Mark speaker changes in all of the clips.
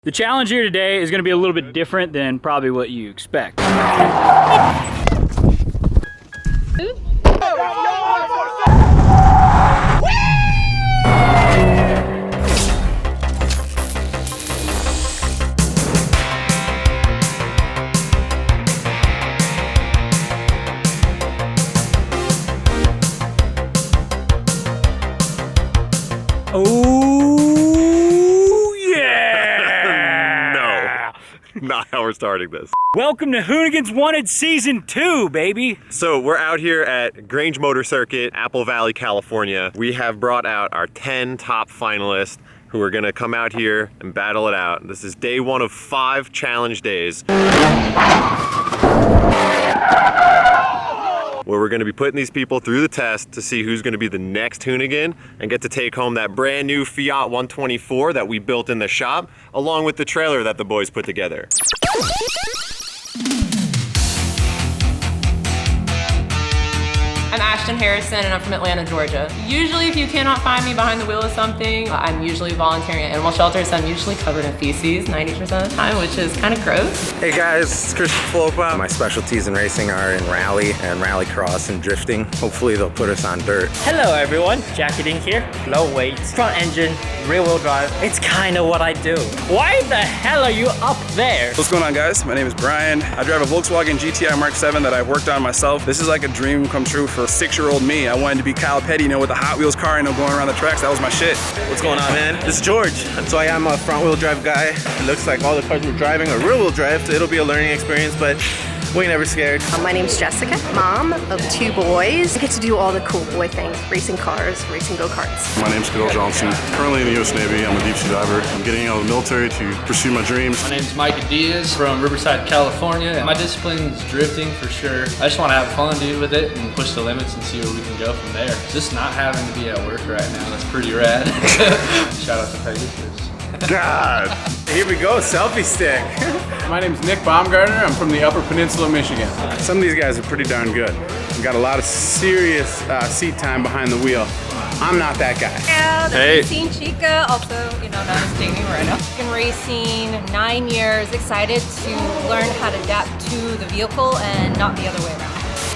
Speaker 1: The challenge here today is going to be a little bit different than probably what you expect. Oh yeah!
Speaker 2: Not how we're starting this.
Speaker 1: Welcome to Hoonigans Wanted Season 2, baby!
Speaker 2: So we're out here at Grange Motor Circuit, Apple Valley, California. We have brought out our 10 top finalists who are gonna come out here and battle it out. This is day 1 of 5 challenge days, where we're gonna be putting these people through the test to see who's gonna be the next Hoonigan and get to take home that brand new Fiat 124 that we built in the shop, along with the trailer that the boys put together.
Speaker 3: I'm Ashton Harrison and I'm from Atlanta, Georgia. Usually if you cannot find me behind the wheel of something, I'm usually volunteering at animal shelters, so I'm usually covered in feces 90% of the time, which is kind of gross.
Speaker 4: Hey guys, it's Christian Flopa. My specialties in racing are in rally and rallycross and drifting. Hopefully they'll put us on dirt.
Speaker 5: Hello everyone, Jacketing here. Low weights, front engine, rear wheel drive. It's kind of what I do. Why the hell are you up there?
Speaker 6: What's going on, guys? My name is Brian. I drive a Volkswagen GTI Mark 7 that I've worked on myself. This is like a dream come true for 6-year-old me. I wanted to be Kyle Petty, with the Hot Wheels car, going around the tracks. That was my shit.
Speaker 7: What's going on, man? This is George. So I am a front wheel drive guy. It looks like all the cars we're driving are rear wheel drive, so it'll be a learning experience, but we ain't never scared.
Speaker 8: My name's Jessica, mom of 2 boys. I get to do all the cool boy things, racing cars, racing go-karts.
Speaker 9: My name's Bill Johnson. Currently in the US Navy, I'm a deep sea diver. I'm getting out of the military to pursue my dreams.
Speaker 10: My name's MICAH DIAZ from Riverside, California. My discipline's drifting for sure. I just want to have fun, dude, with it and push the limits and see where we can go from there. Just not having to be at work right now, that's pretty rad. Shout out to Pegasus.
Speaker 2: God!
Speaker 4: Here we go, selfie stick.
Speaker 11: My name's Nick BAUMGARTNER. I'm from the Upper Peninsula, Michigan.
Speaker 9: Some of these guys are pretty darn good. We've got a lot of serious seat time behind the wheel. I'm not that guy.
Speaker 12: Yeah, Racing Chica, also, known as Jamie Moreno. Been racing 9 years, excited to learn how to adapt to the vehicle and not the other way around.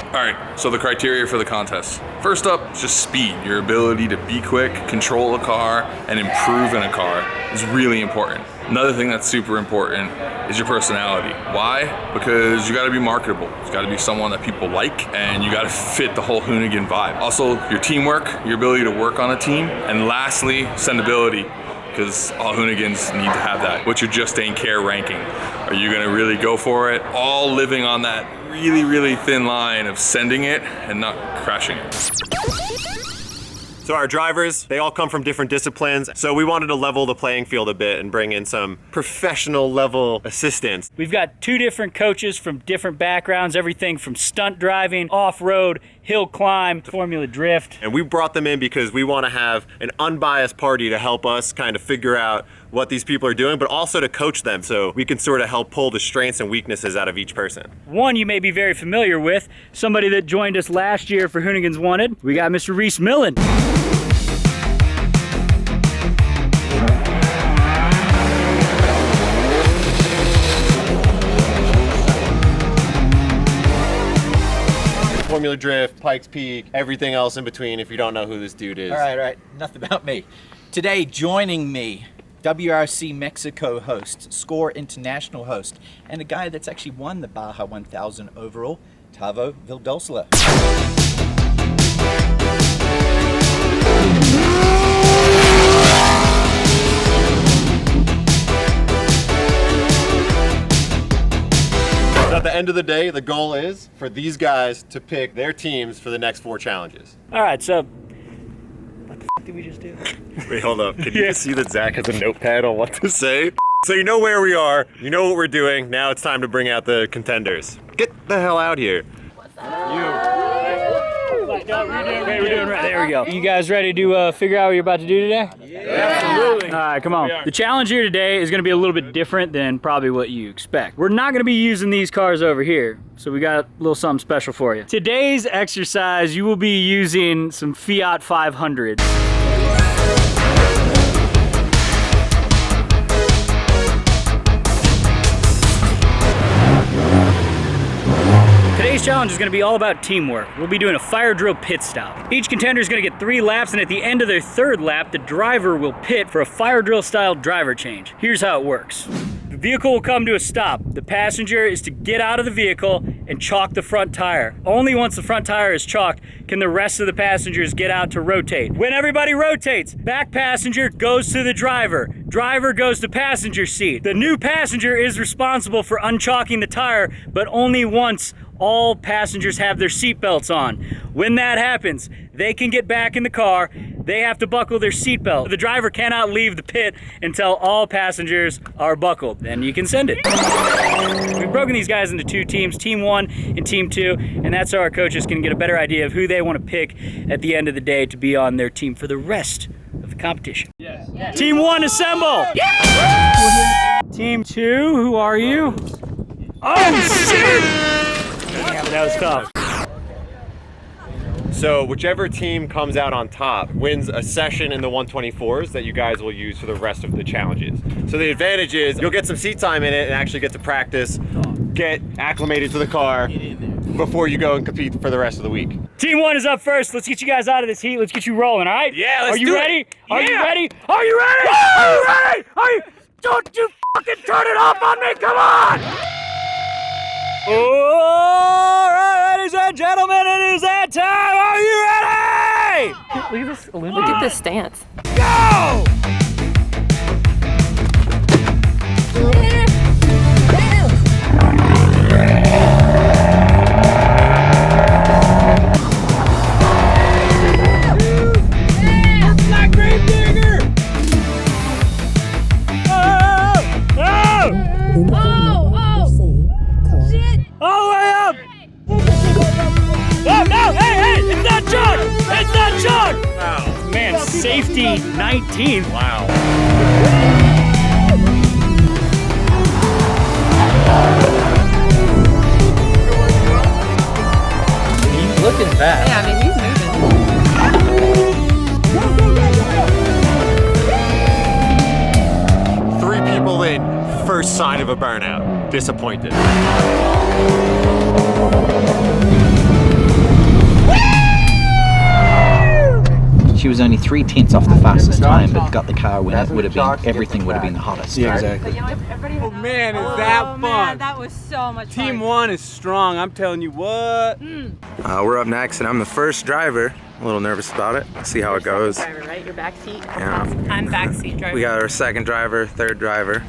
Speaker 13: All right, so the criteria for the contest. First up, just speed. Your ability to be quick, control a car, and improve in a car is really important. Another thing that's super important is your personality. Why? Because you gotta be marketable. You gotta be someone that people like, and you gotta fit the whole Hoonigan vibe. Also, your teamwork, your ability to work on a team, and lastly, sendability, because all Hoonigans need to have that. What's your just ain't care ranking? Are you gonna really go for it? All living on that really, really thin line of sending it and not crashing it.
Speaker 2: So our drivers, they all come from different disciplines, so we wanted to level the playing field a bit and bring in some professional level assistance.
Speaker 1: We've got 2 different coaches from different backgrounds, everything from stunt driving, off-road, hill climb, Formula drift.
Speaker 2: And we brought them in because we want to have an unbiased party to help us kind of figure out what these people are doing, but also to coach them so we can sort of help pull the strengths and weaknesses out of each person.
Speaker 1: One you may be very familiar with, somebody that joined us last year for Hoonigans Wanted. We got Mr. Reese Millen.
Speaker 2: Formula drift, Pikes Peak, everything else in between if you don't know who this dude is.
Speaker 14: All right, enough about me. Today, joining me, WRC Mexico host, SCORE International host, and a guy that's actually won the Baja 1000 overall, Tavo Vildosla.
Speaker 2: At the end of the day, the goal is for these guys to pick their teams for the next 4 challenges.
Speaker 1: All right, so what the f did we just do?
Speaker 2: Wait, hold up. Can you see that Zach has a notepad on what to say? So you know where we are, you know what we're doing. Now it's time to bring out the contenders. Get the hell out here.
Speaker 1: What's up? We're doing right there. We go. You guys ready to figure out what you're about to do today?
Speaker 11: Yeah. Absolutely.
Speaker 1: All right, come on. The challenge here today is going to be a little bit different than probably what you expect. We're not going to be using these cars over here, so we got a little something special for you. Today's exercise, you will be using some Fiat 500s. challenge is gonna be all about teamwork. We'll be doing a Firedrill pit stop. Each contender is gonna get 3 laps, and at the end of their 3rd lap, the driver will pit for a Firedrill style driver change. Here's how it works. The vehicle will come to a stop. The passenger is to get out of the vehicle and chalk the front tire. Only once the front tire is chalked can the rest of the passengers get out to rotate. When everybody rotates, back passenger goes to the driver. Driver goes to passenger seat. The new passenger is responsible for unchalking the tire, but only once all passengers have their seatbelts on. When that happens, they can get back in the car. They have to buckle their seatbelt. The driver cannot leave the pit until all passengers are buckled. Then you can send it. We've broken these guys into 2 teams, Team 1 and Team 2, and that's so our coaches can get a better idea of who they want to pick at the end of the day to be on their team for the rest of the competition. Yes. Yes. Team 1, assemble! Yeah! Team 2, who are you? Oh, shit! That was tough.
Speaker 2: So whichever team comes out on top wins a session in the 124s that you guys will use for the rest of the challenges. So the advantage is you'll get some seat time in it and actually get to practice, get acclimated to the car before you go and compete for the rest of the week.
Speaker 1: Team 1 is up first. Let's get you guys out of this heat. Let's get you rolling, all right?
Speaker 2: Yeah, let's
Speaker 1: do it. Are you ready?
Speaker 2: Are
Speaker 1: you ready? Are you ready? Are you ready? Are you? Don't you fucking turn it off on me, come on! All right, ladies and gentlemen, it is that time. Are you ready?
Speaker 3: Look at this aluminum. Look at this stance.
Speaker 1: Go! All the way up! Oh no! Hey! It's not Chuck! It's not Chuck! Wow. Man, safety 19th.
Speaker 2: Wow.
Speaker 5: He's looking fast.
Speaker 3: Yeah, I mean, he's moving.
Speaker 2: 3 people in, first sign of a burnout. Disappointed.
Speaker 14: She was only 3/10 off the fastest time, but got the car when it would have been, everything would have been the hottest.
Speaker 9: Yeah, exactly.
Speaker 11: Oh man, is that fun?
Speaker 12: Man, that was so much fun.
Speaker 11: Team 1 is strong, I'm telling you what.
Speaker 4: We're up next, and I'm the first driver. A little nervous about it. See how it goes.
Speaker 3: Driver, right? Your back seat.
Speaker 4: Yeah.
Speaker 3: I'm backseat driver.
Speaker 4: We got our 2nd driver, 3rd driver.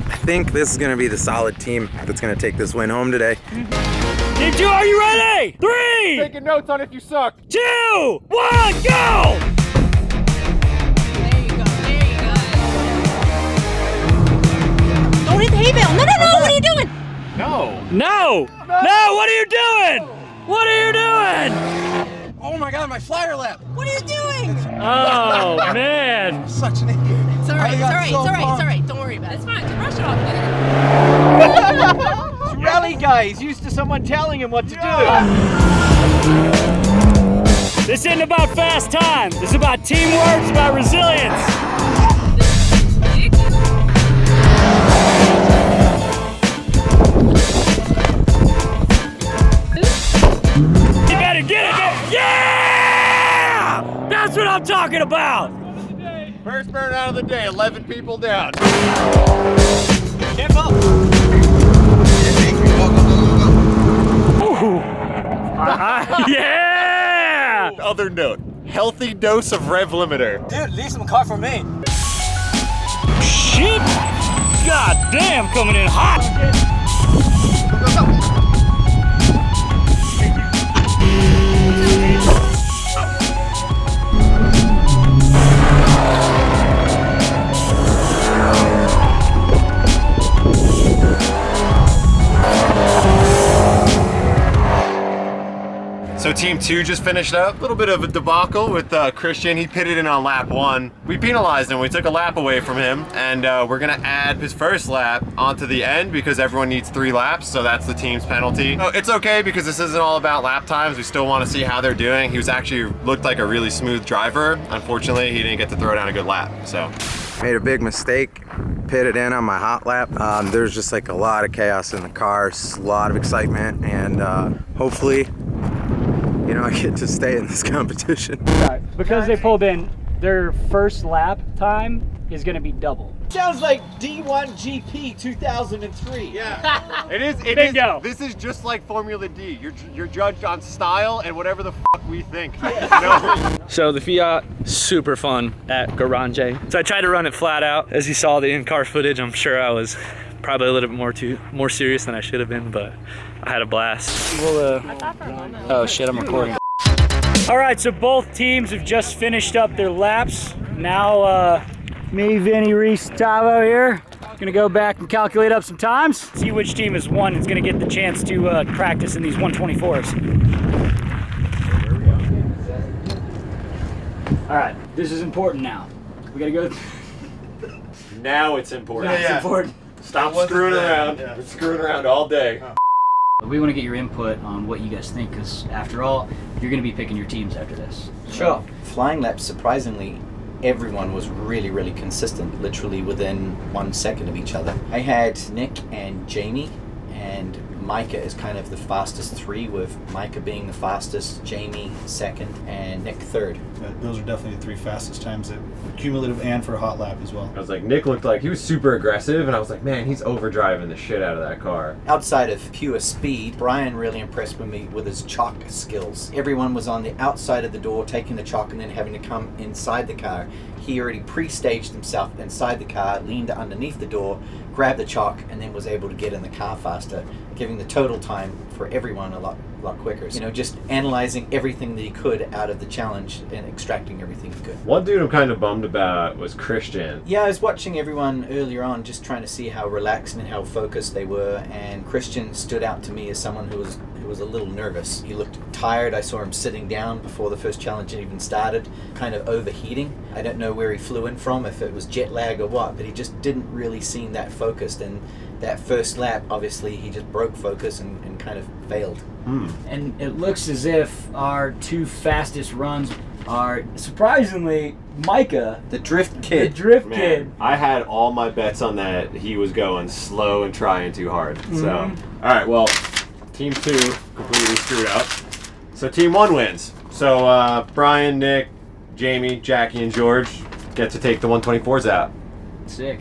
Speaker 4: I think this is gonna be the solid team that's gonna take this win home today.
Speaker 1: Team 2, are you ready? 3!
Speaker 11: Taking notes on if you suck.
Speaker 1: 2, 1, go!
Speaker 12: Don't hit the hay bale. No, what are you doing?
Speaker 1: No, what are you doing? What are you doing?
Speaker 11: Oh my god, my flyer lap.
Speaker 12: What are you doing?
Speaker 1: Oh, man.
Speaker 11: Such an idiot.
Speaker 12: It's all right, it's all right. Don't worry about it.
Speaker 3: It's fine. Just brush it off.
Speaker 5: Rally guy, he's used to someone telling him what to do.
Speaker 1: This isn't about fast time. This is about teamwork. It's about resilience. You better get it. Yeah! That's what I'm talking about.
Speaker 2: First burnout of the day, 11 people down.
Speaker 5: Careful.
Speaker 1: Yeah!
Speaker 2: Other note, healthy dose of rev limiter.
Speaker 5: Dude, leave some car for me.
Speaker 1: Shit! God damn, coming in hot!
Speaker 2: So Team 2 just finished up. A little bit of a debacle with Christian. He pitted in on lap 1. We penalized him. We took a lap away from him, and we're gonna add his first lap onto the end because everyone needs 3 laps, so that's the team's penalty. So it's okay because this isn't all about lap times. We still want to see how they're doing. He was actually looked like a really smooth driver. Unfortunately, he didn't get to throw down a good lap, so.
Speaker 4: Made a big mistake, pitted in on my hot lap. There's just like a lot of chaos in the cars, a lot of excitement, and hopefully, you know, I get to stay in this competition.
Speaker 1: Right. Because they pulled in, their first lap time is going to be double.
Speaker 14: Sounds like D1 GP 2003.
Speaker 2: Yeah, it is.
Speaker 1: Bingo.
Speaker 2: This is just like Formula D. You're judged on style and whatever the fuck we think. You know?
Speaker 10: So the Fiat, super fun at GRANGE. So I tried to run it flat out. As you saw the in-car footage, I'm sure I was probably a little bit more serious than I should have been, but I had a blast. Oh shit, I'm recording.
Speaker 1: All right, so both teams have just finished up their laps. Now, me, Vinny, Reese, Tavo here. Gonna go back and calculate up some times. See which team has won. It's gonna get the chance to practice in these 124s. All right, this is important now. We gotta go.
Speaker 2: Now it's important.
Speaker 1: It's important.
Speaker 2: Stop screwing around. We're screwing around all day.
Speaker 1: We want to get your input on what you guys think, because after all, you're going to be picking your teams after this.
Speaker 14: Sure. Flying laps, surprisingly, everyone was really consistent, literally within 1 second of each other. I had Nick and Jamie, and MICAH is kind of the fastest three, with MICAH being the fastest, Jamie second, and Nick third.
Speaker 15: Those are definitely the three fastest times, that cumulative and for a hot lap as well.
Speaker 2: I was like, Nick looked like he was super aggressive, and I was like, man, he's overdriving the shit out of that car.
Speaker 14: Outside of pure speed, Brian really impressed me with his chalk skills. Everyone was on the outside of the door taking the chalk and then having to come inside the car. He already pre-staged himself inside the car, leaned underneath the door, grabbed the chalk, and then was able to get in the car faster, giving the total time for everyone a lot quicker. You know, just analyzing everything that he could out of the challenge and extracting everything he could.
Speaker 2: One dude I'm kind of bummed about was Christian.
Speaker 14: Yeah, I was watching everyone earlier on, just trying to see how relaxed and how focused they were, and Christian stood out to me as someone who was a little nervous. He looked tired. I saw him sitting down before the first challenge even started, kind of overheating. I don't know where he flew in from, if it was jet lag or what, but he just didn't really seem that focused, and that first lap, obviously, he just broke focus and kind of failed.
Speaker 1: And it looks as if our two fastest runs are, surprisingly, MICAH.
Speaker 14: The drift kid.
Speaker 1: The drift
Speaker 2: Man,
Speaker 1: kid.
Speaker 2: I had all my bets on that. He was going slow and trying too hard. So, all right, well, Team 2 completely screwed up. So Team 1 wins. So Brian, Nick, Jamie, Jackie, and George get to take the 124s out.
Speaker 1: Sick.